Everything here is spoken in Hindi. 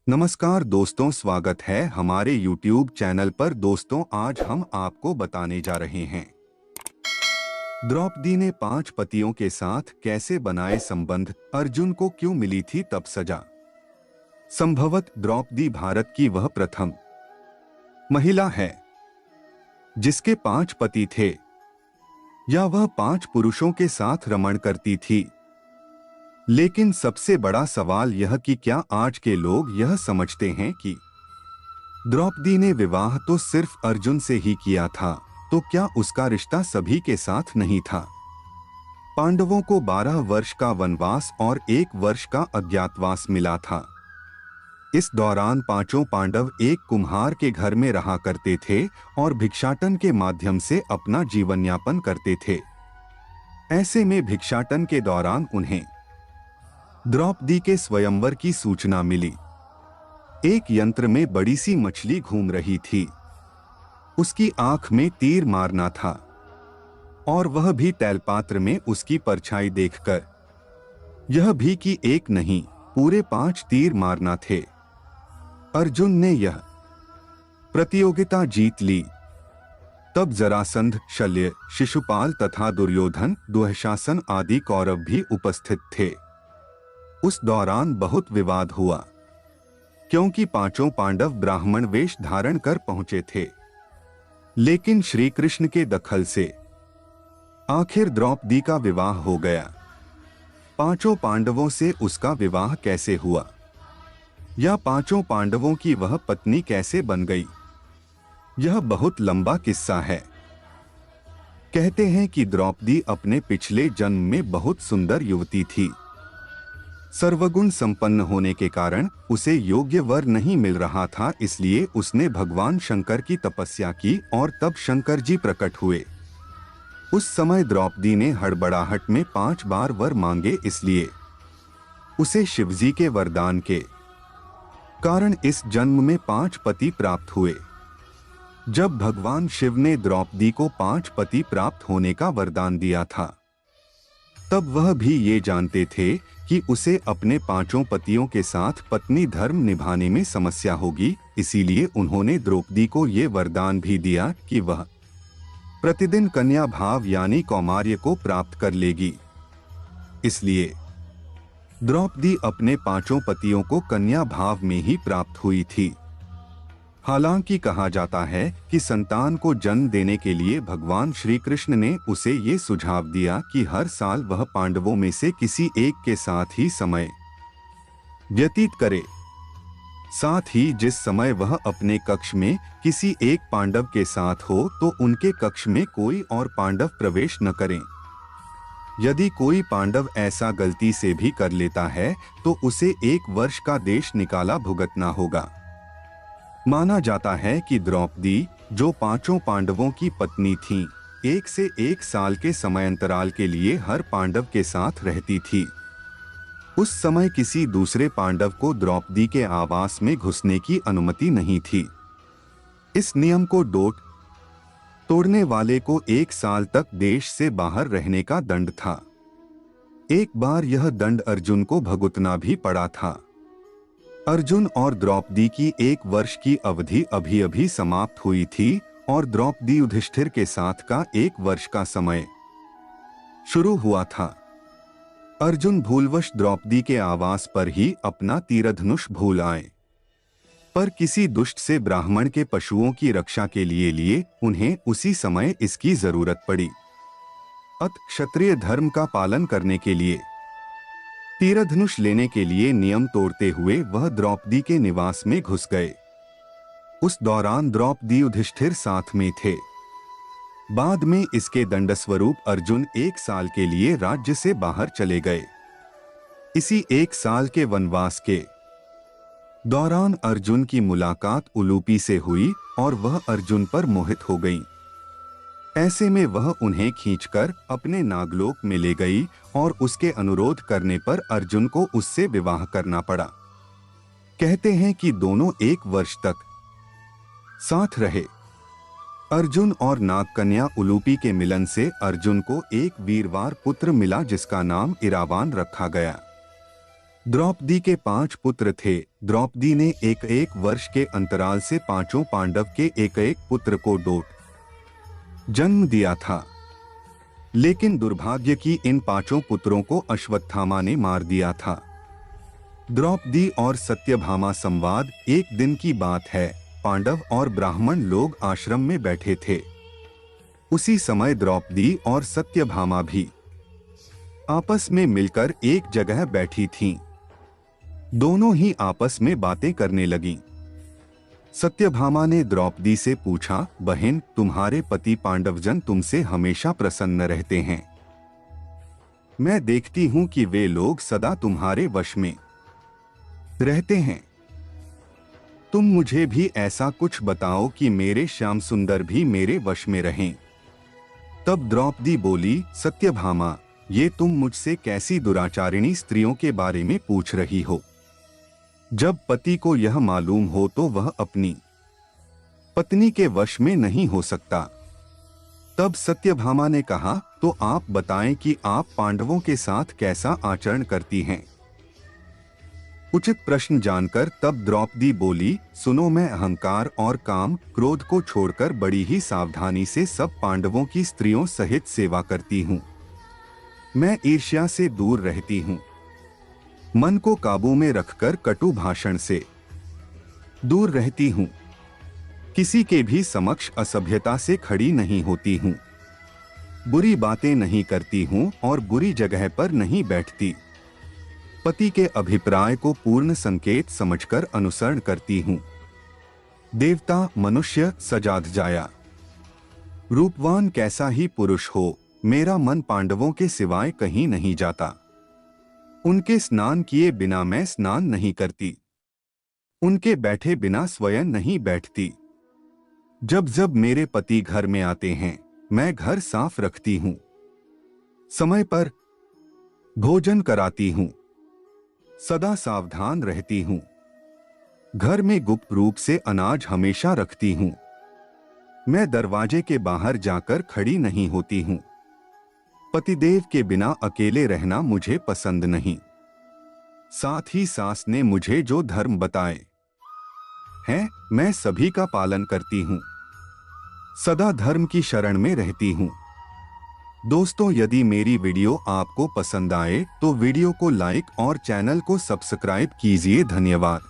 नमस्कार दोस्तों, स्वागत है हमारे YouTube चैनल पर। दोस्तों, आज हम आपको बताने जा रहे हैं द्रौपदी ने 5 पतियों के साथ कैसे बनाए संबंध, अर्जुन को क्यों मिली थी तब सजा। संभवत द्रौपदी भारत की वह प्रथम महिला है जिसके 5 पति थे, या वह 5 पुरुषों के साथ रमण करती थी। लेकिन सबसे बड़ा सवाल यह कि क्या आज के लोग यह समझते हैं कि द्रौपदी ने विवाह तो सिर्फ अर्जुन से ही किया था, तो क्या उसका रिश्ता सभी के साथ नहीं था। पांडवों को 12 वर्ष का वनवास और 1 वर्ष का अज्ञातवास मिला था। इस दौरान पांचों पांडव एक कुम्हार के घर में रहा करते थे और भिक्षाटन के माध्यम से अपना जीवन यापन करते थे। ऐसे में भिक्षाटन के दौरान उन्हें द्रौपदी के स्वयंवर की सूचना मिली। एक यंत्र में बड़ी सी मछली घूम रही थी। उसकी आंख में तीर मारना था और वह भी तैलपात्र में उसकी परछाई देखकर। यह भी कि एक नहीं, पूरे 5 तीर मारना थे। अर्जुन ने यह प्रतियोगिता जीत ली। तब जरासंध, शल्य, शिशुपाल तथा दुर्योधन, दुःशासन आदि कौरव भी उपस्थित थे। उस दौरान बहुत विवाद हुआ, क्योंकि पांचों पांडव ब्राह्मण वेश धारण कर पहुंचे थे। लेकिन श्री कृष्ण के दखल से आखिर द्रौपदी का विवाह हो गया। पांचों पांडवों से उसका विवाह कैसे हुआ, या पांचों पांडवों की वह पत्नी कैसे बन गई, यह बहुत लंबा किस्सा है। कहते हैं कि द्रौपदी अपने पिछले जन्म में बहुत सुंदर युवती थी। सर्वगुण संपन्न होने के कारण उसे योग्य वर नहीं मिल रहा था, इसलिए उसने भगवान शंकर की तपस्या की और तब शंकर जी प्रकट हुए। उस समय द्रौपदी ने हड़बड़ाहट में 5 बार वर मांगे, इसलिए उसे शिवजी के वरदान के कारण इस जन्म में 5 पति प्राप्त हुए। जब भगवान शिव ने द्रौपदी को 5 पति प्राप्त होने का वरदान दिया था, तब वह भी ये जानते थे कि उसे अपने 5 पतियों के साथ पत्नी धर्म निभाने में समस्या होगी। इसीलिए उन्होंने द्रौपदी को ये वरदान भी दिया कि वह प्रतिदिन कन्या भाव यानी कौमार्य को प्राप्त कर लेगी। इसलिए द्रौपदी अपने 5 पतियों को कन्या भाव में ही प्राप्त हुई थी। हालांकि कहा जाता है कि संतान को जन्म देने के लिए भगवान श्री कृष्ण ने उसे ये सुझाव दिया कि हर साल वह पांडवों में से किसी एक के साथ ही समय व्यतीत करे। साथ ही जिस समय वह अपने कक्ष में किसी एक पांडव के साथ हो, तो उनके कक्ष में कोई और पांडव प्रवेश न करें। यदि कोई पांडव ऐसा गलती से भी कर लेता है, तो उसे 1 वर्ष का देश निकाला भुगतना होगा। माना जाता है कि द्रौपदी, जो 5 पांडवों की पत्नी थीं, 1 से 1 साल के समयांतराल के लिए हर पांडव के साथ रहती थी। उस समय किसी दूसरे पांडव को द्रौपदी के आवास में घुसने की अनुमति नहीं थी। इस नियम को तोड़ने वाले को 1 साल तक देश से बाहर रहने का दंड था। एक बार यह दंड अर्जुन को भुगतना भी पड़ा था। अर्जुन और द्रौपदी की 1 वर्ष की अवधि अभी अभी समाप्त हुई थी और द्रौपदी युधिष्ठिर के साथ का 1 वर्ष का समय शुरू हुआ था। अर्जुन भूलवश द्रौपदी के आवास पर ही अपना तीरधनुष भूल आए, पर किसी दुष्ट से ब्राह्मण के पशुओं की रक्षा के लिए उन्हें उसी समय इसकी जरूरत पड़ी। अत क्षत्रिय धर्म का पालन करने के लिए तीरधनुष लेने के लिए नियम तोड़ते हुए वह द्रौपदी के निवास में घुस गए। उस दौरान द्रौपदी युधिष्ठिर साथ में थे। बाद में इसके दंडस्वरूप अर्जुन 1 साल के लिए राज्य से बाहर चले गए। इसी 1 साल के वनवास के दौरान अर्जुन की मुलाकात उलूपी से हुई और वह अर्जुन पर मोहित हो गई। ऐसे में वह उन्हें खींचकर अपने नागलोक में ले गई और उसके अनुरोध करने पर अर्जुन को उससे विवाह करना पड़ा। कहते हैं कि दोनों 1 वर्ष तक साथ रहे। अर्जुन और नागकन्या उलूपी के मिलन से अर्जुन को एक वीरवार पुत्र मिला, जिसका नाम इरावान रखा गया। द्रौपदी के 5 पुत्र थे। द्रौपदी ने एक एक वर्ष के अंतराल से पांचों पांडव के एक एक पुत्र को डोट जन्म दिया था, लेकिन दुर्भाग्य की इन पांचों पुत्रों को अश्वत्थामा ने मार दिया था। द्रौपदी और सत्यभामा संवाद। एक दिन की बात है, पांडव और ब्राह्मण लोग आश्रम में बैठे थे। उसी समय द्रौपदी और सत्यभामा भी आपस में मिलकर एक जगह बैठी थीं। दोनों ही आपस में बातें करने लगीं। सत्यभामा ने द्रौपदी से पूछा, बहन, तुम्हारे पति पांडवजन तुमसे हमेशा प्रसन्न रहते हैं। मैं देखती हूं कि वे लोग सदा तुम्हारे वश में रहते हैं। तुम मुझे भी ऐसा कुछ बताओ कि मेरे श्याम सुंदर भी मेरे वश में रहें। तब द्रौपदी बोली, सत्यभामा, ये तुम मुझसे कैसी दुराचारिणी स्त्रियों के बारे में पूछ रही हो? जब पति को यह मालूम हो तो वह अपनी पत्नी के वश में नहीं हो सकता। तब सत्यभामा ने कहा, तो आप बताएं कि आप पांडवों के साथ कैसा आचरण करती हैं? उचित प्रश्न जानकर तब द्रौपदी बोली, सुनो, मैं अहंकार और काम क्रोध को छोड़कर बड़ी ही सावधानी से सब पांडवों की स्त्रियों सहित सेवा करती हूँ। मैं ईर्ष्या से दूर रहती हूँ। मन को काबू में रखकर कटु भाषण से दूर रहती हूँ। किसी के भी समक्ष असभ्यता से खड़ी नहीं होती हूँ। बुरी बातें नहीं करती हूँ और बुरी जगह पर नहीं बैठती। पति के अभिप्राय को पूर्ण संकेत समझकर अनुसरण करती हूँ। देवता, मनुष्य, सजाद जाया, रूपवान कैसा ही पुरुष हो, मेरा मन पांडवों के सिवाय कहीं नहीं जाता। उनके स्नान किए बिना मैं स्नान नहीं करती। उनके बैठे बिना स्वयं नहीं बैठती। जब जब मेरे पति घर में आते हैं, मैं घर साफ रखती हूँ। समय पर भोजन कराती हूँ। सदा सावधान रहती हूँ। घर में गुप्त रूप से अनाज हमेशा रखती हूँ। मैं दरवाजे के बाहर जाकर खड़ी नहीं होती हूँ। पतिदेव के बिना अकेले रहना मुझे पसंद नहीं। साथ ही सास ने मुझे जो धर्म बताए हैं, मैं सभी का पालन करती हूँ। सदा धर्म की शरण में रहती हूँ। दोस्तों, यदि मेरी वीडियो आपको पसंद आए तो वीडियो को लाइक और चैनल को सब्सक्राइब कीजिए। धन्यवाद।